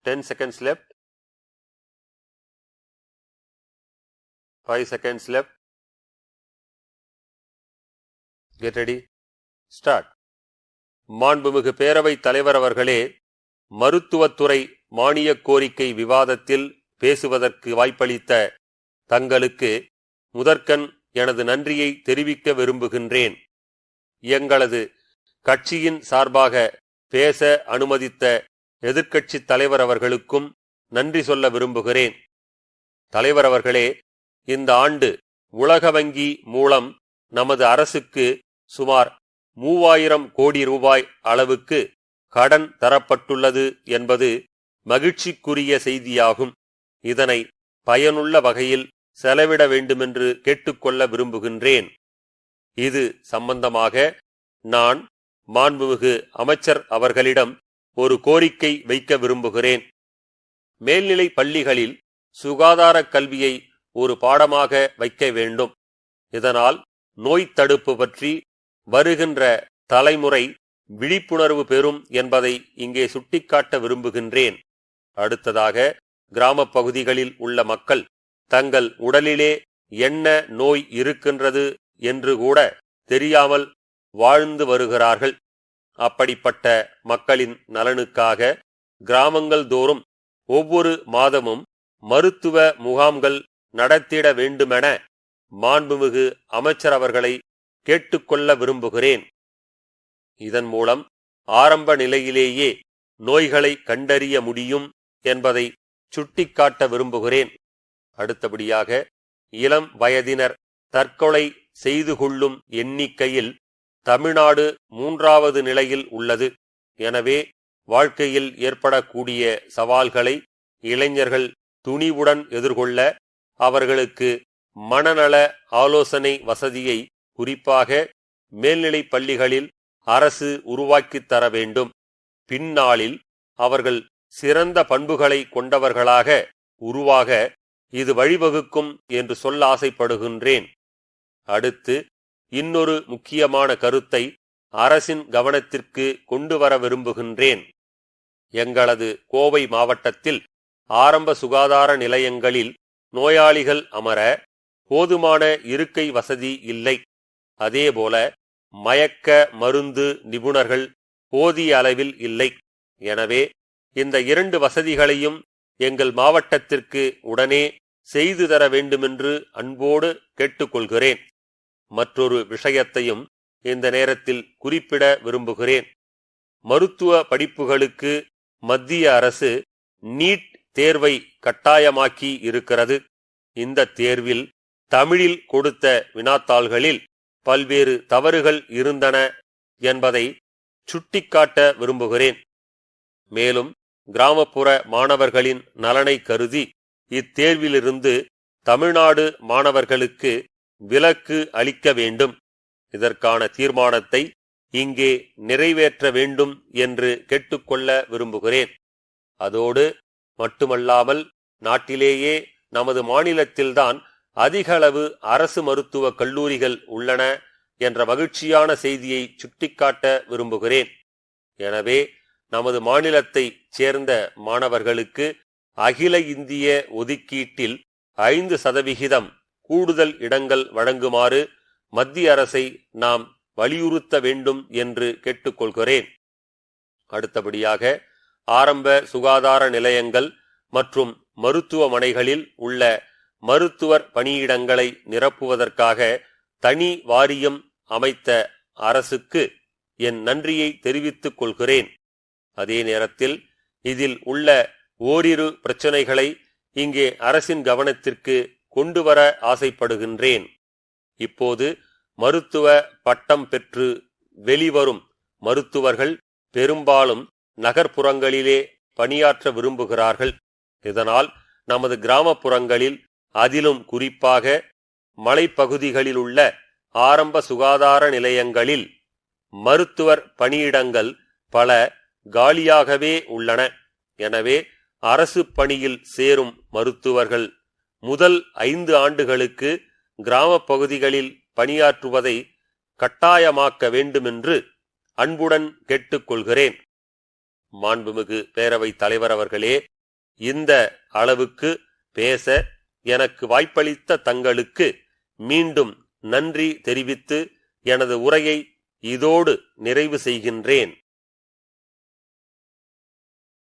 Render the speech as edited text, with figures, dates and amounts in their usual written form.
10 seconds left. 5 seconds left. Get ready. Start. மாண்புமிகு பேரவைத் தலைவர் அவர்களே, மருத்துவத்துறை மானியக் கோரிக்கை விவாதத்தில் பேசுவதற்கு வாய்ப்பளித்த தங்களுக்கு முதற்கண் எனது நன்றியை தெரிவிக்க விரும்புகின்றேன். எங்களது கட்சியின் சார்பாக பேச அனுமதித்த எதிர்க்கட்சித் தலைவர் அவர்களுக்கும் நன்றி சொல்ல விரும்புகிறேன். தலைவர் அவர்களே, இந்த ஆண்டு உலக வங்கி மூலம் நமது அரசுக்கு சுமார் 3000 கோடி ரூபாய் அளவுக்கு கடன் தரப்பட்டுள்ளது என்பது மகிழ்ச்சிக்குரிய செய்தியாகும். இதனை பயனுள்ள வகையில் செலவிட வேண்டுமென்று கேட்டுக்கொள்ள விரும்புகின்றேன். இது சம்பந்தமாக நான் மாண்புமிகு அமைச்சர் அவர்களிடம் ஒரு கோரிக்கை வைக்க விரும்புகிறேன். மேல்நிலை பள்ளிகளில் சுகாதார கல்வியை ஒரு பாடமாக வைக்க வேண்டும். இதனால் நோய் தடுப்பு பற்றி வருகின்ற தலைமுறை விழிப்புணர்வு பெறும் என்பதை இங்கே சுட்டிக்காட்ட விரும்புகின்றேன். அடுத்ததாக, கிராமப் பகுதிகளில் உள்ள மக்கள் தங்கள் உடலிலே என்ன நோய் இருக்கின்றது என்று கூட தெரியாமல் வாழ்ந்து வருகிறார்கள். அப்படிப்பட்ட மக்களின் நலனுக்காக கிராமங்கள் தோறும் ஒவ்வொரு மாதமும் மருத்துவ முகாம்கள் நடத்திட வேண்டுமென மாண்புமிகு அமைச்சர் அவர்களை கேட்டுக்கொள்ள விரும்புகிறேன். இதன் மூலம் ஆரம்ப நிலையிலேயே நோய்களை கண்டறிய முடியும் என்பதை சுட்டிக்காட்ட விரும்புகிறேன். அடுத்தபடியாக, இளம் வயதினர் தற்கொலை செய்து கொள்ளும் எண்ணிக்கையில் தமிழ்நாடு 3வது நிலையில் உள்ளது. எனவே வாழ்க்கையில் ஏற்படக்கூடிய சவால்களை இளைஞர்கள் துணிவுடன் எதிர்கொள்ள அவர்களுக்கு மனநல ஆலோசனை வசதியை குறிப்பாக மேல்நிலைப் பள்ளிகளில் அரசு உருவாக்கித் தர வேண்டும். பின்னாளில் அவர்கள் சிறந்த பண்புகளை கொண்டவர்களாக உருவாக இது வழிவகுக்கும் என்று சொல்ல ஆசைப்படுகின்றேன். அடுத்து, இன்னொரு முக்கியமான கருத்தை அரசின் கவனத்திற்கு கொண்டு வர விரும்புகின்றேன். எங்களது கோவை மாவட்டத்தில் ஆரம்ப சுகாதார நிலையங்களில் நோயாளிகள் அமர போதுமான இருக்கை வசதி இல்லை. அதேபோல மயக்க மருந்து நிபுணர்கள் போதிய அளவில் இல்லை. எனவே இந்த 2 வசதிகளையும் எங்கள் மாவட்டத்திற்கு உடனே செய்து தர வேண்டுமென்று அன்போடு கேட்டுக்கொள்கிறேன். மற்றொரு விஷயத்தையும் இந்த நேரத்தில் குறிப்பிட விரும்புகிறேன். மருத்துவ படிப்புகளுக்கு மத்திய அரசு நீட் தேர்வை கட்டாயமாக்கி இருக்கிறது. இந்த தேர்வில் தமிழில் கொடுத்த வினாத்தாள்களில் பல்வேறு தவறுகள் இருந்தன என்பதை சுட்டிக்காட்ட விரும்புகிறேன். மேலும் கிராமப்புற மாணவர்களின் நலனை கருதி இத்தேர்விலிருந்து தமிழ்நாடு மாணவர்களுக்கு விலக்கு அளிக்க வேண்டும். இதற்கான தீர்மானத்தை இங்கே நிறைவேற்ற வேண்டும் என்று கேட்டுக்கொள்ள விரும்புகிறேன். அதோடு மட்டுமல்லாமல், நாட்டிலேயே நமது மாநிலத்தில்தான் அதிகளவு அரசு மருத்துவக் கல்லூரிகள் உள்ளன என்ற மகிழ்ச்சியான செய்தியை சுட்டிக்காட்ட விரும்புகிறேன். எனவே நமது மாநிலத்தைச் சேர்ந்த மாணவர்களுக்கு அகில இந்திய ஒதுக்கீட்டில் 5% கூடுதல் இடங்கள் வழங்குமாறு மத்திய அரசை நாம் வலியுறுத்த வேண்டும் என்று கேட்டுக்கொள்கிறேன். அடுத்தபடியாக, ஆரம்ப சுகாதார நிலையங்கள் மற்றும் மருத்துவமனைகளில் உள்ள மருத்துவர் பணியிடங்களை நிரப்புவதற்காக தனி வாரியம் அமைத்த அரசுக்கு என் நன்றியை தெரிவித்துக் கொள்கிறேன். அதே நேரத்தில் இதில் உள்ள ஓரிரு பிரச்சனைகளை இங்கே அரசின் கவனத்திற்கு கொண்டு வர ஆசைப்படுகின்றேன். இப்போது மருத்துவ பட்டம் பெற்று வெளிவரும் மருத்துவர்கள் பெரும்பாலும் நகர்ப்புறங்களிலே பணியாற்ற விரும்புகிறார்கள். இதனால் நமது கிராமப்புறங்களில், அதிலும் குறிப்பாக மலைப்பகுதிகளில் உள்ள ஆரம்ப சுகாதார நிலையங்களில் மருத்துவர் பணியிடங்கள் பல காலியாகவே உள்ளன. எனவே அரசு பணியில் சேரும் மருத்துவர்கள் முதல் 5 ஆண்டுகளுக்கு கிராமப் பகுதிகளில் பணியாற்றுவதை கட்டாயமாக்க வேண்டுமென்று அன்புடன் கேட்டுக்கொள்கிறேன். மாண்புமிகு பேரவைத் தலைவர் அவர்களே, இந்த அளவுக்கு பேச எனக்கு வாய்ப்பளித்த தங்களுக்கு மீண்டும் நன்றி தெரிவித்து எனது உரையை இதோடு நிறைவு செய்கின்றேன்.